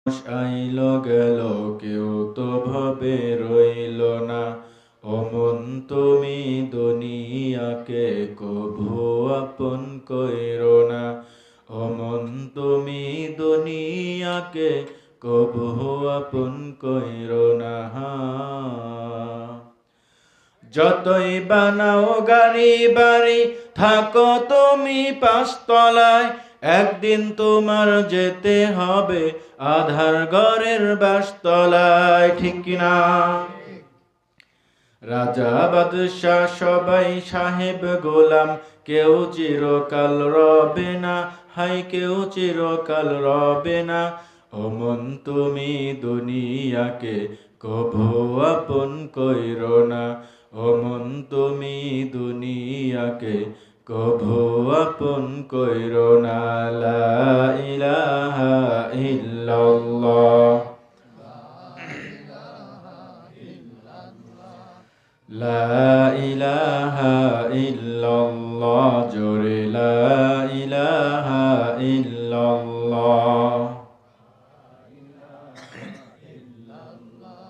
আইল গেল কেউ তো ভবে রইল না। অমন তুমি দুনিয়াকে কভু আপন কইরো না। অমন তুমি দুনিয়াকে কভু আপন কইরো না। যতই বানাও গাড়ি বাড়ি থাকো তুমি পাঁচতলায়, একদিন তোমার যেতে হবে আধার ঘরের বাসতলায়, ঠিক কিনা? রাজা বাদশাহ সবাই সাহেব গোলাম, কেউ চিরকাল রবে না, হাই কেউ চিরকাল রবে না। অমন তুমি দুনিয়াকে কভু আপন কইরো না। অমন তুমি দুনিয়াকে কভু আপন কইরো না। লা ইলাহা ইল্লাল্লাহ, লা ইলাহা ইল্লাল্লাহ, জোরে লা ইলাহা ইল্লাল্লাহ।